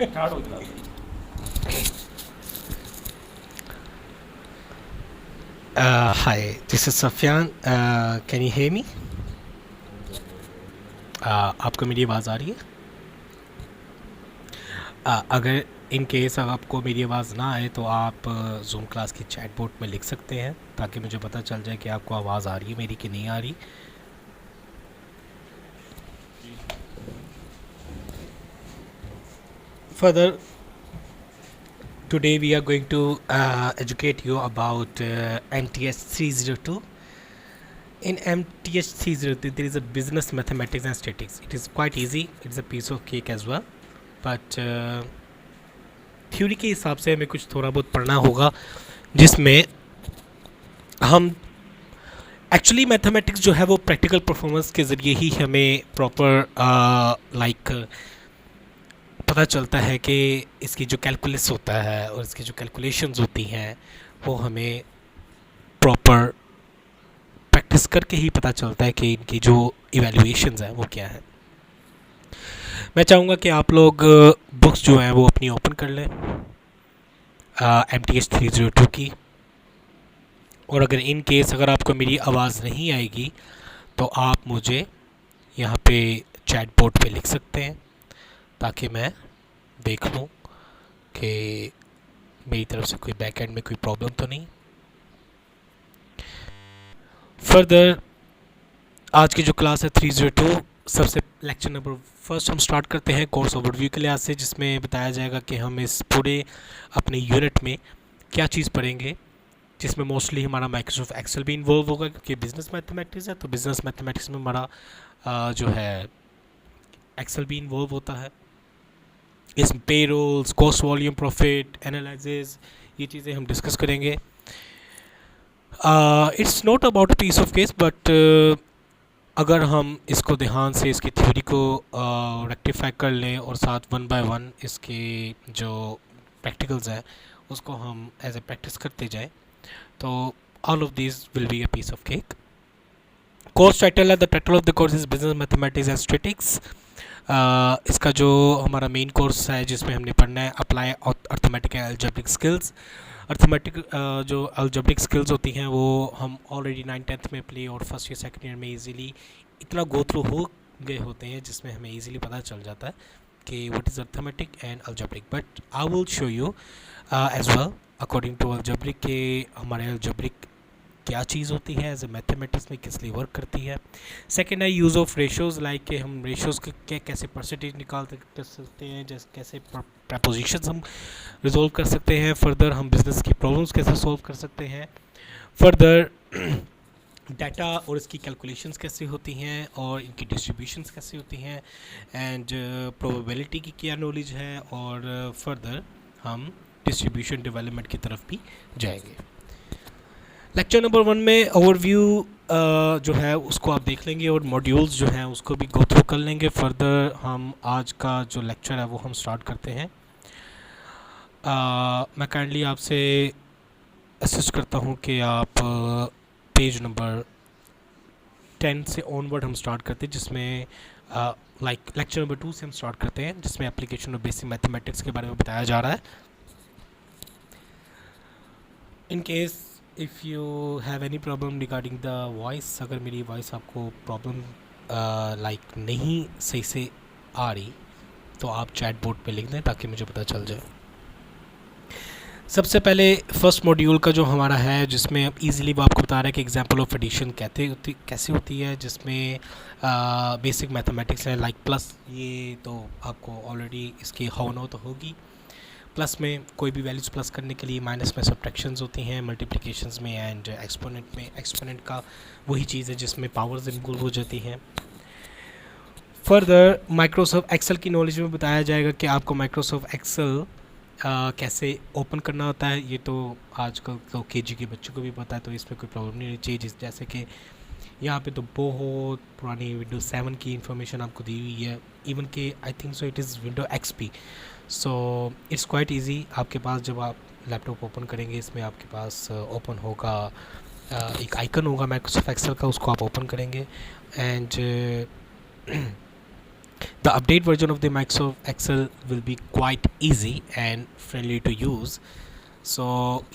Start हो class. Hi, this is Safyan. Can you hear me? आपको मेरी आवाज़ आ रही है? अगर इन केस अगर आपको मेरी आवाज़ ना आए तो आप जूम क्लास की चैट बोर्ड में लिख सकते हैं ताकि मुझे पता चल जाए कि आपको आवाज़ आ रही है मेरी कि नहीं आ रही. जी। Further, today we are going to educate you about MTS 302. In MTH 302 there is a business mathematics and statistics. It is quite easy. It is a piece of cake as well. But theory के हिसाब से हमें कुछ थोड़ा बहुत पढ़ना होगा जिसमें हम एक्चुअली मैथमेटिक्स जो है वो प्रैक्टिकल परफॉर्मेंस के ज़रिए ही हमें प्रॉपर लाइक पता चलता है कि इसकी जो कैलकुलस होता है और इसकी जो कैलकुलेशंस होती हैं वो हमें प्रॉपर प्रैक्टिस करके ही पता चलता है कि इनकी जो इवैल्यूएशंस हैं वो क्या है. मैं चाहूँगा कि आप लोग बुक्स जो हैं वो अपनी ओपन कर लें MTH 302 की. और अगर इन केस अगर आपको मेरी आवाज़ नहीं आएगी तो आप मुझे यहाँ पे चैट बोर्ड पे लिख सकते हैं ताकि मैं देख लूँ कि मेरी तरफ से कोई बैक एंड में कोई प्रॉब्लम तो नहीं. फर्दर आज की जो क्लास है 302 सबसे लेक्चर नंबर फर्स्ट हम स्टार्ट करते हैं कोर्स ओवरव्यू के लिहाज से जिसमें बताया जाएगा कि हम इस पूरे अपने यूनिट में क्या चीज़ पढ़ेंगे जिसमें मोस्टली हमारा माइक्रोसॉफ्ट एक्सेल भी इन्वॉल्व होगा क्योंकि बिजनेस मैथमेटिक्स है. तो बिजनेस मैथमेटिक्स में हमारा जो है एक्सेल भी इन्वॉल्व होता है. इसमें payrolls cost volume profit analysis ये चीज़ें हम डिस्कस करेंगे. It's not about piece of case but अगर हम इसको ध्यान से इसकी थ्योरी को रेक्टिफाई कर लें और साथ वन बाय वन इसके जो प्रैक्टिकल्स हैं उसको हम एज ए प्रैक्टिस करते जाएं तो all of these will be a piece of cake. Course title है the title of the course is business mathematics and statistics. इसका जो हमारा मेन कोर्स है जिसमें हमने पढ़ना है apply arithmetic and algebraic skills. Arithmetic जो अलजेब्रिक स्किल्स होती हैं वो हम ऑलरेडी 9th-10th में प्ले और फर्स्ट ईयर सेकेंड ईयर में इजीली इतना गो थ्रू हो गए होते हैं जिसमें हमें इजीली पता चल जाता है कि what is arithmetic and algebraic. But I will show you as well according to algebraic के हमारे अलजेब्रिक क्या चीज़ होती है एज ए मैथमेटिक्स में किस लिए वर्क करती है. सेकेंड है यूज़ ऑफ रेशोज़ लाइक कि हम रेशोज़ के कैसे परसेंटेज निकाल कर सकते हैं जैसे कैसे प्रपोजिशंस हम रिजोल्व कर सकते हैं. फर्दर हम बिजनेस की प्रॉब्लम्स कैसे सॉल्व कर सकते हैं. फर्दर डाटा और इसकी कैलकुलेशंस कैसे होती हैं और इनकी डिस्ट्रीब्यूशंस कैसे होती हैं एंड प्रोबेबिलिटी की क्या नॉलेज है. और फर्दर हम डिस्ट्रीब्यूशन डेवलपमेंट की तरफ भी जाएंगे. लेक्चर नंबर 1 में ओवरव्यू जो है उसको आप देख लेंगे और मॉड्यूल्स जो हैं उसको भी गो थ्रू कर लेंगे. फर्दर हम आज का जो लेक्चर है वो हम स्टार्ट करते हैं. मैं काइंडली आपसे असिस्ट करता हूँ कि आप पेज नंबर 10 से ऑनवर्ड हम स्टार्ट करते हैं जिसमें लाइक लेक्चर नंबर 2 से हम स्टार्ट करते हैं जिसमें एप्लीकेशन ऑफ बेसिक मैथमेटिक्स के बारे में बताया जा रहा है. In case if you have any problem regarding the voice अगर मेरी वॉइस आपको प्रॉब्लम लाइक नहीं सही से आ रही तो आप चैट बोर्ड पे लिख दें ताकि मुझे पता चल जाए. सबसे पहले फर्स्ट मॉड्यूल का जो हमारा है जिसमें अब ईज़िली वो आपको बता रहा है कि एग्जांपल ऑफ एडिशन कैसे होती है जिसमें बेसिक मैथमेटिक्स है लाइक प्लस ये तो आपको ऑलरेडी इसकी हाउ नो तो होगी. प्लस में कोई भी वैल्यूज़ प्लस करने के लिए माइनस में सब्ट्रैक्शंस होती हैं मल्टीप्लिकेशंस में एंड एक्सपोनेंट में एक्सपोनेंट का वही चीज़ है जिसमें पावर्स इन्वॉल्व हो जाती हैं. फर्दर माइक्रोसॉफ्ट एक्सेल की नॉलेज में बताया जाएगा कि आपको माइक्रोसॉफ्ट एक्सेल कैसे ओपन करना होता है. ये तो आजकल तो केजी के बच्चों को भी पता है तो इसमें कोई प्रॉब्लम नहीं होनी चाहिए. जैसे कि यहाँ पे तो बहुत पुरानी विंडोज 7 की इन्फॉर्मेशन आपको दी हुई है इवन कि आई think so it is window XP. So it's quite easy. आपके पास जब आप लैपटॉप ओपन करेंगे इसमें आपके पास ओपन होगा एक आइकन होगा माइक्रोसॉफ्ट एक्सेल का उसको आप ओपन करेंगे and The update version of the Microsoft Excel will be quite easy and friendly to use. सो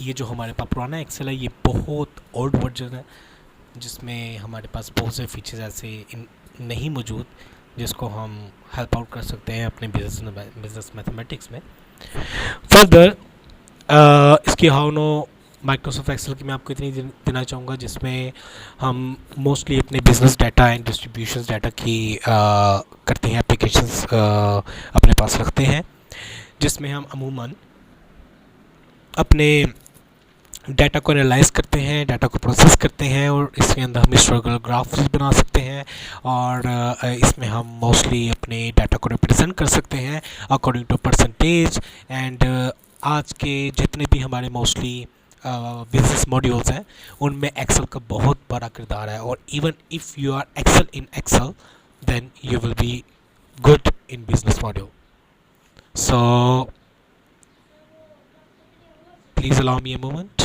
ये जो हमारे पास पुराना एक्सेल है ये बहुत ओल्ड वर्जन है, जिसमें हमारे पास बहुत से फीचर्स ऐसे नहीं मौजूद जिसको हम हेल्प आउट कर सकते हैं अपने बिजनेस मैथमेटिक्स में। फर्दर इसकी हाउ नो माइक्रोसॉफ्ट एक्सेल की मैं आपको इतनी देना चाहूँगा, जिसमें हम मोस्टली अपने business data and distribution data की करते हैं, एप्लीकेशंस अपने पास रखते हैं, जिसमें हम अमूमन अपने डाटा को एनालाइज करते हैं, डाटा को प्रोसेस करते हैं और इसके अंदर हम हिस्टोरिकल ग्राफ्स बना सकते हैं और इसमें हम मोस्टली अपने डाटा को रिप्रेजेंट कर सकते हैं अकॉर्डिंग टू परसेंटेज एंड आज के जितने भी हमारे मोस्टली बिजनेस मॉड्यूल्स हैं उनमें एक्सेल का बहुत बड़ा किरदार है। और even if you are excel in excel then you will be good in business module. So please allow me a moment.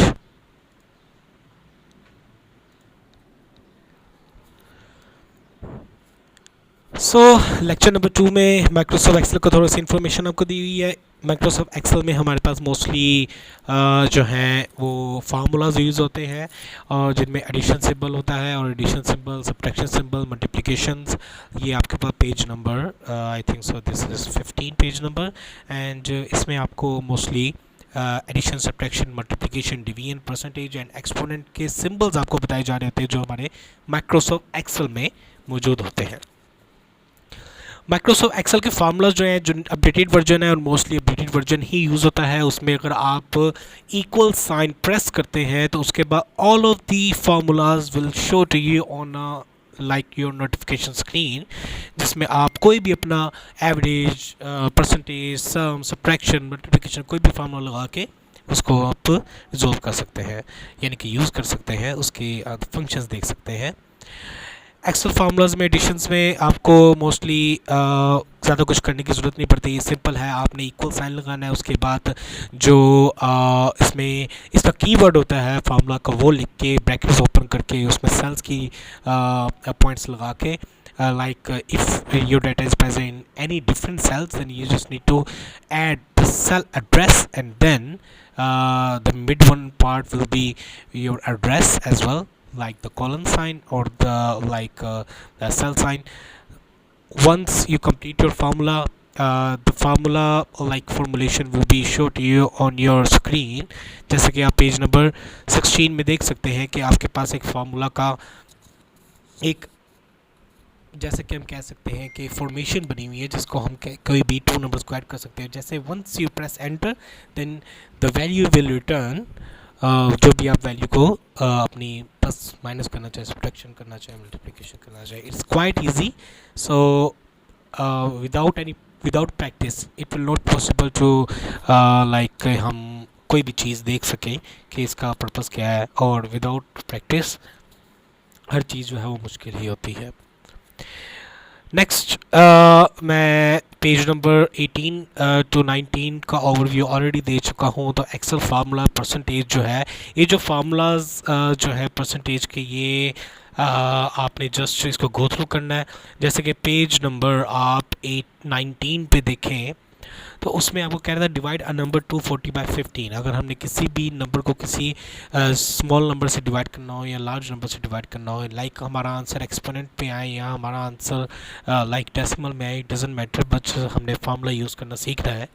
So lecture number 2 में माइक्रोसॉफ्ट एक्सेल का थोड़ा सी इन्फॉर्मेशन आपको दी हुई है। माइक्रोसॉफ्ट एक्सेल में हमारे पास मोस्टली जो हैं वो फार्मूलाज यूज़ होते हैं और जिनमें एडिशन सिंबल होता है और addition symbol, subtraction symbol, multiplications. ये आपके पास page number I think so this is 15 page number and इसमें आपको mostly addition, subtraction, multiplication, division, percentage and exponent के सिंबल्स आपको बताए जा रहे होते हैं जो हमारे माइक्रोसॉफ्ट एक्सेल में मौजूद होते हैं। माइक्रोसॉफ्ट एक्सेल के फार्मूलाज जो हैं, जो अपडेटेड वर्जन है और मोस्टली अपडेटेड वर्जन ही यूज़ होता है, उसमें अगर आप इक्वल साइन प्रेस करते हैं तो उसके बाद all of the formulas will show to you on like your notification screen, जिसमें आप कोई भी अपना average, percentage, sum, subtraction, multiplication कोई भी फार्मूला लगा के उसको आप रिजॉल्व कर सकते हैं, यानी कि यूज़ कर सकते हैं, उसके फंक्शंस देख सकते हैं। एक्सेल फार्मूलाज में, एडिशंस में आपको मोस्टली ज़्यादा कुछ करने की ज़रूरत नहीं पड़ती, ये सिंपल है। आपने इक्वल साइन लगाना है, उसके बाद जो इसमें इसका कीवर्ड होता है फार्मूला का वो लिख के ब्रैकेट्स ओपन करके उसमें सेल्स की पॉइंट्स लगा के like if your data is present in any different cells then you just need to add the cell address and then the mid one part will be your address as well, like the colon sign or the the cell sign. Once you complete your formula, the formula like formulation will be shown to you on your screen। जैसे कि आप page number 16 में देख सकते हैं कि आपके पास एक फार्मूला का एक, जैसे कि हम कह सकते हैं कि फॉर्मेशन बनी हुई है जिसको हम कोई भी 2 नंबर्स को ऐड कर सकते हैं। जैसे once you press enter then the value will return, जो भी आप वैल्यू को अपनी प्लस माइनस करना चाहे, सब्ट्रैक्शन करना चाहे, मल्टीप्लिकेशन करना चाहे, it's quite easy. So without practice it will not possible to like हम कोई भी चीज़ देख सकें कि इसका पर्पस क्या है, और विदाउट प्रैक्टिस हर चीज़ जो है वो मुश्किल ही होती है। नेक्स्ट मैं पेज नंबर 18 टू 19 का ओवरव्यू ऑलरेडी दे चुका हूँ। तो एक्सेल फार्मूला परसेंटेज जो है, ये जो फार्मूलाज जो है परसेंटेज के, ये आपने जस्ट इसको गो थ्रू करना है। जैसे कि पेज नंबर आप 19 पे देखें तो उसमें आपको कह रहा था डिवाइड अ नंबर 240 बाई 15। अगर हमने किसी भी नंबर को किसी स्मॉल नंबर से डिवाइड करना हो या लार्ज नंबर से डिवाइड करना हो, लाइक हमारा आंसर एक्सपोनेंट पे आए या हमारा आंसर लाइक डेसिमल में आए, डजेंट मैटर, बट हमने फार्मूला यूज़ करना सीखना है,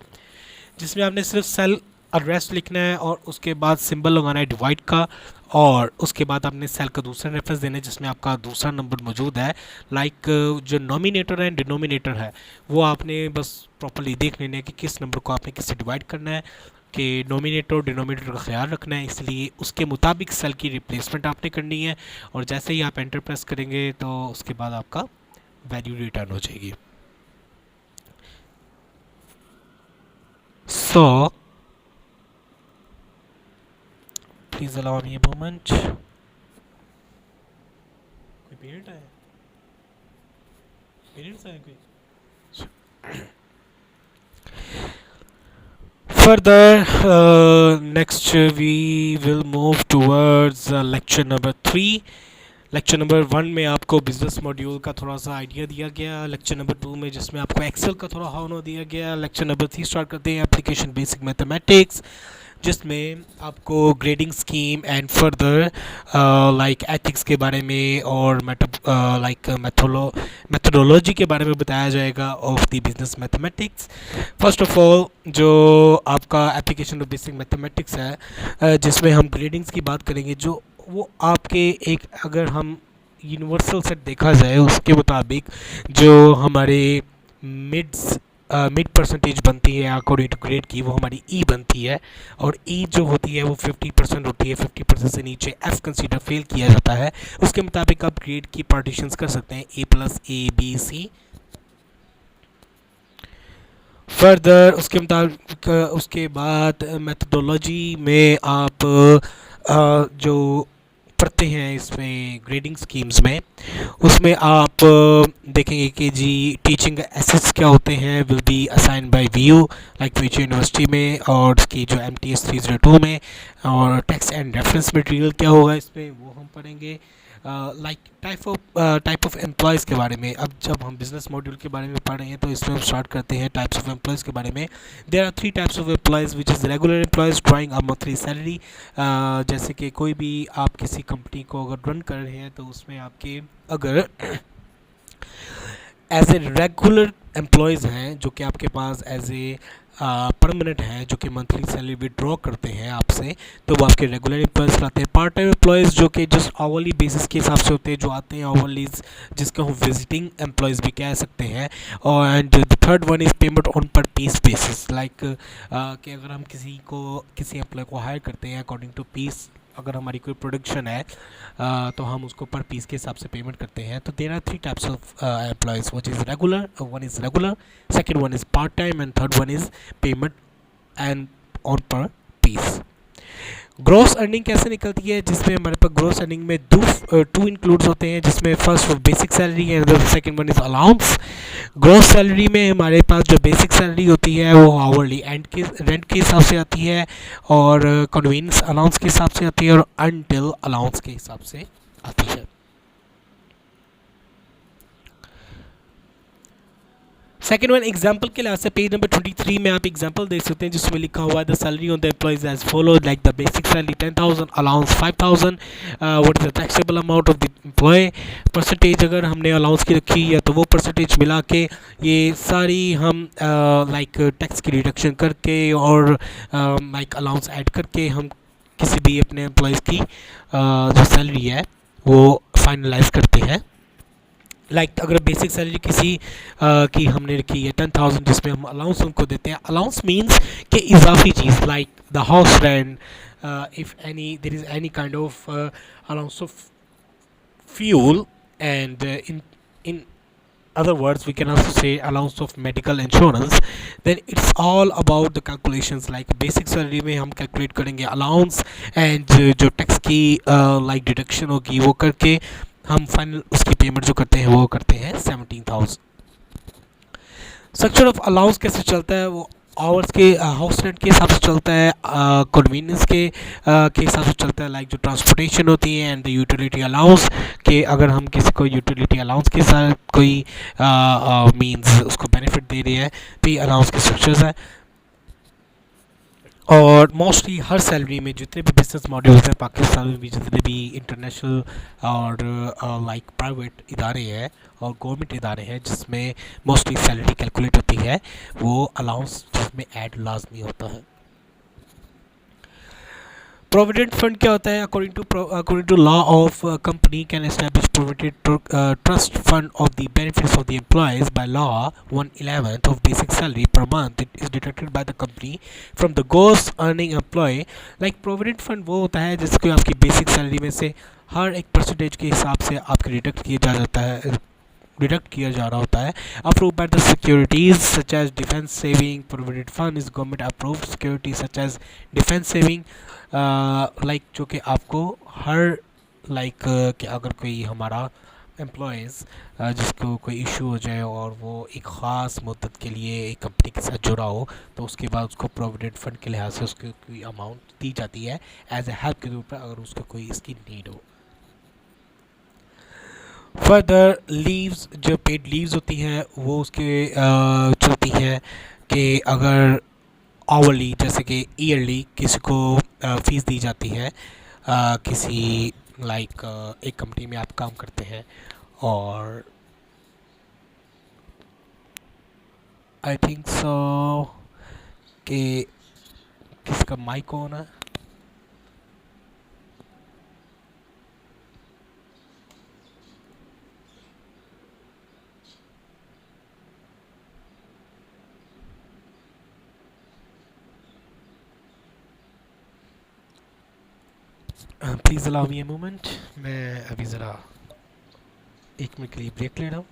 जिसमें आपने सिर्फ सेल एड्रेस लिखना है और उसके बाद सिंबल लगाना है डिवाइड का, और उसके बाद आपने सेल का दूसरा रेफरेंस देना है जिसमें आपका दूसरा नंबर मौजूद है। लाइक जो नॉमिनेटर है, डिनोमिनेटर है, वो आपने बस प्रॉपर्ली देख लेना है कि किस नंबर को आपने किससे डिवाइड करना है, कि नॉमिनेटर और डिनोमिनेटर का ख्याल रखना है, इसलिए उसके मुताबिक सेल की रिप्लेसमेंट आपने करनी है। और जैसे ही आप एंटर प्रेस करेंगे तो उसके बाद आपका वैल्यू रिटर्न हो जाएगी। So please allow me a moment. कोई पेरेंट आया, पेरेंट्स आए कोई? Further, next we will move towards lecture number 3. Lecture number 1 में आपको बिजनेस मॉड्यूल का थोड़ा सा आइडिया दिया गया, लेक्चर नंबर 2 में जिसमें आपको एक्सेल का थोड़ा हाउ दिया गया, लेक्चर नंबर 3 स्टार्ट करते हैं एप्लीकेशन बेसिक मैथमेटिक्स, जिसमें आपको grading scheme and further like ethics के बारे में और लाइक मेथोडोलॉजी के बारे में बताया जाएगा of the business mathematics. First of all जो आपका एप्लीकेशन ऑफ बेसिक मैथमेटिक्स है, जिसमें हम ग्रेडिंग्स की बात करेंगे, जो वो आपके एक, अगर हम यूनिवर्सल सेट देखा जाए उसके मुताबिक जो हमारे मिड्स मिड परसेंटेज बनती है अकॉर्डिंग टू ग्रेड की, वो हमारी ई बनती है, और ई जो होती है वो 50% होती है। 50% से नीचे एफ कंसीडर फेल किया जाता है। उसके मुताबिक आप ग्रेड की पार्टीशंस कर सकते हैं A+, A, B, C। Further उसके मुताबिक उसके बाद मेथडोलॉजी में आप जो पढ़ते हैं इसमें ग्रेडिंग स्कीम्स में, उसमें आप देखेंगे कि जी टीचिंग एसेट्स क्या होते हैं, will be assign by VU like VU university में, और उसकी जो MTS 302 में, और टेक्स्ट एंड रेफरेंस मटेरियल क्या होगा इसमें वो हम पढ़ेंगे। लाइक टाइप ऑफ एम्प्लॉयज़ के बारे में, अब जब हम बिजनेस मॉड्यूल के बारे में पढ़ रहे हैं तो इसमें हम स्टार्ट करते हैं टाइप्स ऑफ एम्प्लॉयज़ के बारे में। There are 3 types of employees which is regular employees drawing a monthly salary. जैसे कि कोई भी आप किसी कंपनी को अगर रन कर रहे हैं तो उसमें आपके अगर एज ए रेगुलर एम्प्लॉयज़ हैं जो कि आपके पास एज ए परमानेंट हैं, जो कि मंथली सैलरी विड्रॉ करते हैं आपसे, तो वो आपके रेगुलर एम्प्लॉयज़ लाते हैं। पार्ट टाइम एम्प्लॉयज़ जो कि जस्ट आवरली बेसिस के हिसाब से होते हैं, जो आते हैं आवरलीज, जिसको हम विजिटिंग एम्प्लॉयज़ भी कह सकते हैं। और and the third one is payment on per piece basis, like कि अगर हम किसी एम्प्लॉय को हायर करते हैं अकॉर्डिंग टू पीस, अगर हमारी कोई प्रोडक्शन है तो हम उसको पर पीस के हिसाब से पेमेंट करते हैं। तो there are 3 types of employees, which is regular, one is regular, second one is part time, and third one is payment and on per piece. Gross earning कैसे निकलती है, जिसमें हमारे पास ग्रॉस अर्निंग में टू इंक्लूड्स होते हैं, जिसमें first basic salary and the second one is allowance. Gross salary में हमारे पास जो बेसिक सैलरी होती है वो आवरली एंड के रेंट के हिसाब से आती है, और कन्वीनियंस अलाउंस के हिसाब से आती है, और अनटिल अलाउंस के हिसाब से आती है। सेकेंड वन एग्जाम्पल के लिहाज से पेज नंबर 23 में आप एग्जाम्पल देख सकते हैं, जिसमें लिखा हुआ है the salary on the employees as follow, like the basic salary 10,000, allowance 5,000, what is the taxable amount of the employee. Percentage अगर हमने अलाउंस की रखी है तो वो परसेंटेज मिला के ये सारी हम लाइक टैक्स की रिडक्शन करके और लाइक अलाउंस ऐड करके हम किसी भी अपने एम्प्लॉयज़ की जो सैलरी है वो फाइनलाइज करते हैं। लाइक अगर बेसिक सैलरी किसी की हमने रखी है 10,000, जिसमें हम अलाउंस उनको देते हैं। अलाउंस मीन्स कि इजाफी चीज़, like the house rent, if any there is any kind of allowance of fuel, and in other words we can also say allowance of medical insurance, then it's all about the calculations, like basic salary में हम calculate करेंगे allowance, and जो tax की like deduction होगी वो करके हम final उसकी पेमेंट जो करते हैं वो करते हैं 17,000। स्ट्रक्चर ऑफ अलाउंस कैसे चलता है, वो आवर्स के हाउस रेंट के हिसाब से चलता है, कन्वीनियंस के हिसाब से चलता है, लाइक जो ट्रांसपोर्टेशन होती है, एंड द यूटिलिटी अलाउंस के अगर हम किसी को यूटिलिटी अलाउंस के साथ कोई मींस उसको बेनिफिट दे रहे हैं तो ये अलाउंस के स्ट्रक्चर्स हैं। और मोस्टली हर सैलरी में जितने भी बिजनेस मॉड्यूल्स हैं पाकिस्तान में भी, जितने भी इंटरनेशनल और लाइक प्राइवेट इदारे हैं और गवर्नमेंट इदारे हैं जिसमें मोस्टली सैलरी कैलकुलेट होती है, वो अलाउंस जिसमें ऐड लाजमी होता है। प्रोविडेंट फंड क्या होता है, according to law of company can establish provident trust fund of the benefits of the employees by law 1/11 of basic salary per month, it is deducted by the company from the gross earning employee. Like provident fund वो होता है जिसको आपकी basic salary में से हर एक percentage के हिसाब से आपके डिडक्ट किया जा रहा होता है। Approved by the securities such as defence saving, provident fund is government approved security such as defence saving, like जो कि आपको हर लाइक कि अगर कोई हमारा एम्प्लॉयज़ जिसको कोई इशू हो जाए और वो एक ख़ास मुद्दत के लिए एक कंपनी के साथ जुड़ा हो, तो उसके बाद उसको प्रोविडेंट फंड के लिहाज से उसको कोई अमाउंट दी जाती है एज ए हेल्प के तौर पर, अगर उसको कोई इसकी नीड हो। फर्दर लीव्स, जो पेड लीव्स होती हैं वो उसके चलती हैं कि अगर आवरली जैसे कि ईयरली किसी को फीस दी जाती है, किसी लाइक एक कंपनी में आप काम करते हैं और आई थिंक सो कि किसका माइक ऑन है। Please allow me a moment, मैं अभी ज़रा 1 मिनट के लिए ब्रेक ले रहा हूँ।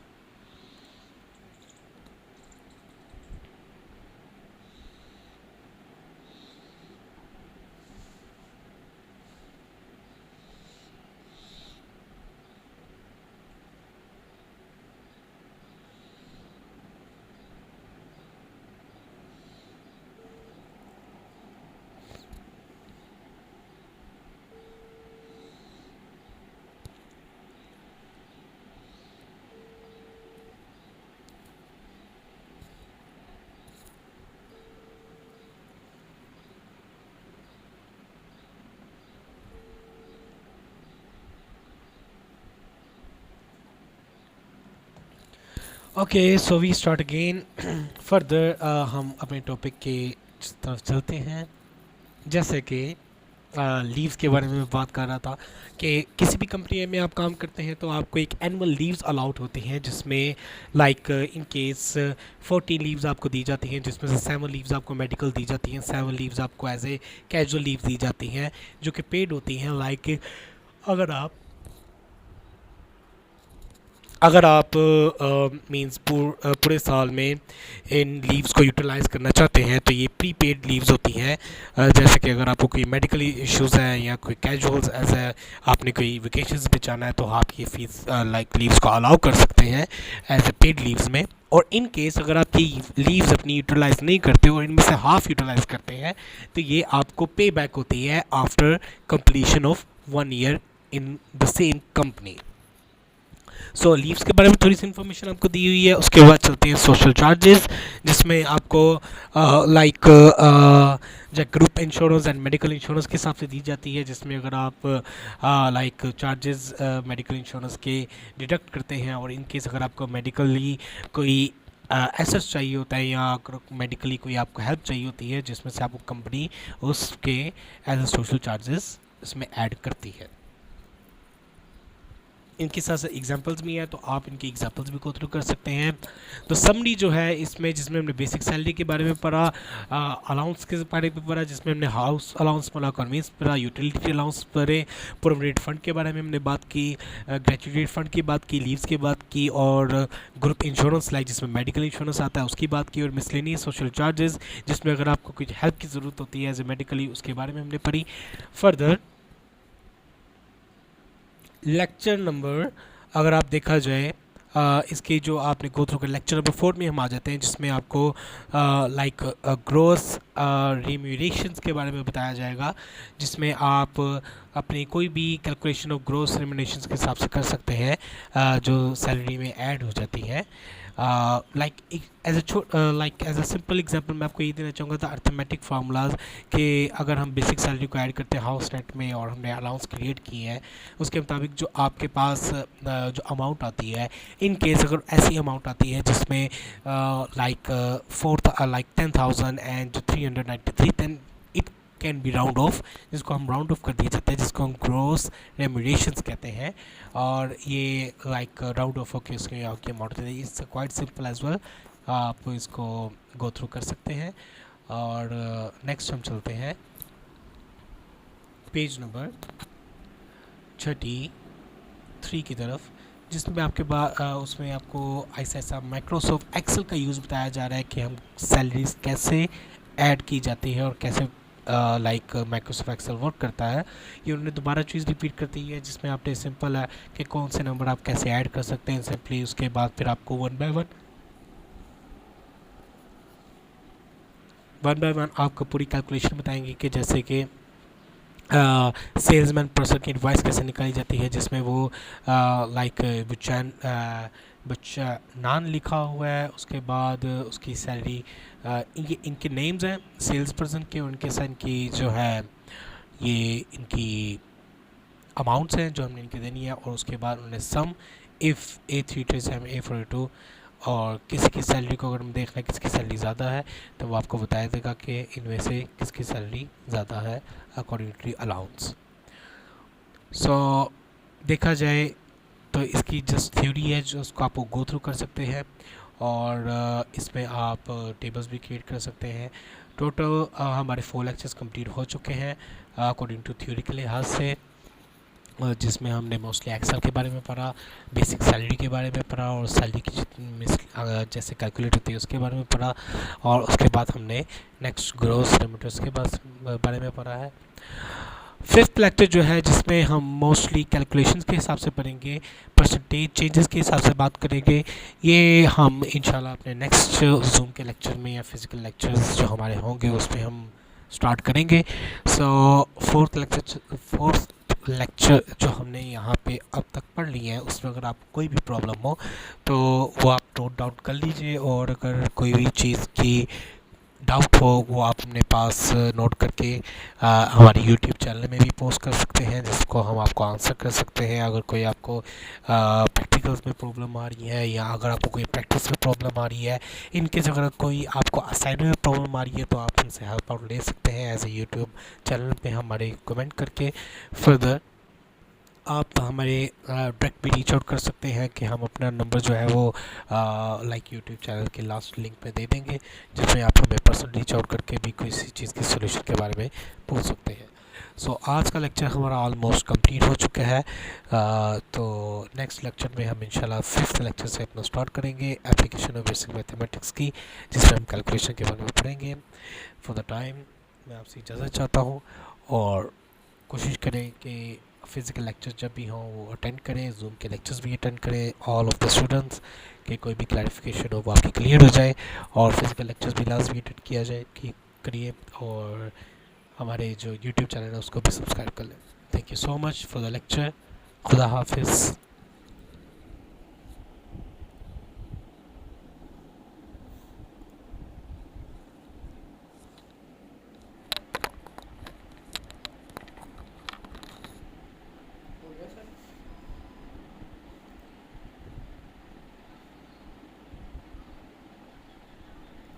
Okay, so we start again. Further हम अपने टॉपिक के तरफ चलते हैं। जैसे कि लीव्स के बारे में मैं बात कर रहा था कि किसी भी कंपनी में आप काम करते हैं तो आपको एक एनुअल लीव्स अलाउड होते हैं, जिसमें लाइक इन केस 14 लीव्स आपको दी जाती हैं, जिसमें से 7 लीव्स आपको मेडिकल दी जाती हैं, 7 लीव्स आपको एज ए कैजुअल लीव्स दी जाती हैं जो कि पेड होती हैं। लाइक अगर आप अगर आप मींस पूरे साल में इन लीव्स को यूटिलाइज़ करना चाहते हैं तो ये प्री पेड लीव्स होती हैं। जैसे कि अगर आपको कोई मेडिकल इश्यूज़ हैं या कोई कैजुअल्स ऐसा आपने कोई वेकेशंस पे जाना है तो आप ये फीस लाइक लीव्स को अलाउ कर सकते हैं एज ए पेड लीव्स में। और इन केस अगर आप ये लीव्स अपनी यूटिलाइज़ नहीं करते और इनमें से हाफ यूटिलाइज़ करते हैं तो ये आपको पे बैक होती है after completion of 1 year in the same company. So leaves के बारे में थोड़ी सी इन्फॉर्मेशन आपको दी हुई है। उसके बाद चलते हैं सोशल चार्जेस, जिसमें आपको लाइक जो group insurance and medical insurance के हिसाब से दी जाती है, जिसमें अगर आप लाइक चार्जेस मेडिकल इंश्योरेंस के डिडक्ट करते हैं और इन केस अगर आपको मेडिकली कोई एसेस चाहिए होता है या मेडिकली कोई आपको हेल्प चाहिए होती है जिसमें से आपको कंपनी उसके एज ए सोशल चार्जेस इसमें ऐड करती है। इनके साथ साथ एग्जांपल्स भी हैं तो आप इनके एग्जांपल्स भी गो थ्रू कर सकते हैं। तो समरी जो है इसमें, जिसमें हमने बेसिक सैलरी के बारे में पढ़ा, अलाउंस के बारे में पढ़ा, जिसमें हमने हाउस अलाउंस पढ़ा, कन्वींस पढ़ा, यूटिलिटी अलाउंस पढ़े, प्रोविडेंट फंड के बारे में हमने बात की, ग्रेचुएट फंड की बात की, लीव्स की बात की, और ग्रुप इंश्योरेंस लाइक जिसमें मेडिकल इंश्योरेंस आता है उसकी बात की, और मिसलेनियस सोशल चार्जेस जिसमें अगर आपको कुछ हेल्प की ज़रूरत होती है एज ए मेडिकली उसके बारे में हमने पढ़ी। फर्दर लेक्चर नंबर अगर आप देखा जाए इसके जो आपने गो थ्रू कर लेक्चर नंबर 4 में हम आ जाते हैं, जिसमें आपको लाइक ग्रोस रिम्यूनरेशंस के बारे में बताया जाएगा, जिसमें आप अपनी कोई भी कैलकुलेशन ऑफ ग्रोस रिम्यूनरेशंस के हिसाब से कर सकते हैं जो सैलरी में ऐड हो जाती है। Like as a simple example मैं आपको ये देना चाहूँगा था अर्थमेटिक फार्मूलाज कि अगर हम बेसिक सैलरी को ऐड करते हैं हाउस रेंट में और हमने अलाउंस क्रिएट किए हैं उसके मुताबिक जो आपके पास जो अमाउंट आती है, इन केस अगर ऐसी अमाउंट आती है जिसमें like 10,000 and 393, then it can be round off, जिसको हम राउंड ऑफ कर दिया जाता है, जिसको हम ग्रोस रेम्यूनरेशंस कहते हैं। और ये लाइक राउंड ऑफ होकर उसके आपकी अमाउंट देते हैं। It's quite simple as well, आप इसको गो थ्रू कर सकते हैं। और नेक्स्ट हम चलते हैं पेज नंबर 33 की तरफ, जिसमें आपके बाद उसमें आपको ऐसा माइक्रोसॉफ्ट एक्सेल का यूज़ बताया जा रहा है कि हम सैलरीज कैसे ऐड की जाती है और कैसे लाइक माइक्रोसॉफ्ट एक्सेल वर्क करता है। ये उन्होंने दोबारा चीज़ रिपीट कर दी है, जिसमें आपने सिंपल है कि कौन से नंबर आप कैसे ऐड कर सकते हैं सिंपली। उसके बाद फिर आपको वन बाय वन आपको पूरी कैलकुलेशन बताएंगे कि जैसे कि सेल्समैन पर्सन की इनवॉइस कैसे निकाली जाती है, जिसमें वो लाइक बच्चा नान लिखा हुआ है, उसके बाद उसकी सैलरी, ये इनके नेम्स हैं सेल्स पर्सन के, उनके साथ इनकी जो है ये इनकी अमाउंट्स हैं जो हमने इनके देनी है, और उसके बाद उन्होंने सम इफ़ A337 A42, और किसी की सैलरी को अगर हम देख लें किसकी सैलरी ज़्यादा है तो वो आपको बताया देगा कि इनमें से किसकी सैलरी ज़्यादा है अकॉर्डिंग टू अलाउंस। सो देखा जाए तो इसकी जस्ट थ्योरी है जो उसको आप गो थ्रू कर सकते हैं, और इसमें आप टेबल्स भी क्रिएट कर सकते हैं। टोटल हमारे 4 लेक्चर्स कंप्लीट हो चुके हैं अकॉर्डिंग टू थ्योरी के लिहाज से, जिसमें हमने मोस्टली एक्सेल के बारे में पढ़ा, बेसिक सैलरी के बारे में पढ़ा, और सैलरी की जितनी जैसे कैलकुलेट होती है उसके बारे में पढ़ा, और उसके बाद हमने नेक्स्ट ग्रोथ रेमिटर्स के बारे में पढ़ा है। फिफ्थ लेक्चर जो है जिसमें हम मोस्टली कैलकुलेशंस के हिसाब से पढ़ेंगे, परसेंटेज चेंजेस के हिसाब से बात करेंगे, ये हम इंशाल्लाह अपने नेक्स्ट जूम के लेक्चर में या फिज़िकल लेक्चर्स जो हमारे होंगे उसमें हम स्टार्ट करेंगे। सो फोर्थ लेक्चर जो हमने यहाँ पे अब तक पढ़ लिए हैं उसमें अगर आपको कोई भी प्रॉब्लम हो तो वो आप नोट डाउन कर लीजिए, और अगर कोई भी चीज़ की डाउट हो वो आप अपने पास नोट करके हमारे यूट्यूब चैनल में भी पोस्ट कर सकते हैं, जिसको हम आपको आंसर कर सकते हैं। अगर कोई आपको प्रैक्टिकल्स में प्रॉब्लम आ रही है, या अगर आपको कोई प्रैक्टिस में प्रॉब्लम आ रही है, इनकेस अगर कोई आपको असाइनमेंट में प्रॉब्लम आ रही है तो आप हमसे हेल्प आउट ले सकते हैं एज ए यूट्यूब चैनल पे हमारे कमेंट करके। फर्दर आप हमारे डायरेक्ट भी रीच आउट कर सकते हैं कि हम अपना नंबर जो है वो लाइक यूट्यूब चैनल के लास्ट लिंक पे दे देंगे, जिसमें आप हमें पर्सनल रीच आउट करके भी किसी चीज़ के सोल्यूशन के बारे में पूछ सकते हैं। सो आज का लेक्चर हमारा ऑलमोस्ट कंप्लीट हो चुका है, तो नेक्स्ट लेक्चर में हम इंशाल्लाह फिफ्थ लेक्चर से अपना स्टार्ट करेंगे एप्लीकेशन ऑफ बेसिक मैथमेटिक्स की, जिसमें हम कैलकुलेशन के बारे में पढ़ेंगे। फॉर द टाइम मैं आपसे इजाज़त चाहता हूँ, और कोशिश करें कि फिज़िकल लेक्चर्स जब भी हों वो अटेंड करें, जूम के लेक्चर्स भी अटेंड करें ऑल ऑफ द स्टूडेंट्स, कि कोई भी क्लैरिफिकेशन हो वो आपकी क्लियर हो जाए, और फिज़िकल लेक्चर्स भी लाजमी अटेंड किया जाए कि करिए, और हमारे जो यूट्यूब चैनल है उसको भी सब्सक्राइब कर लें। Thank you so much for the lecture. खुदा हाफिज़।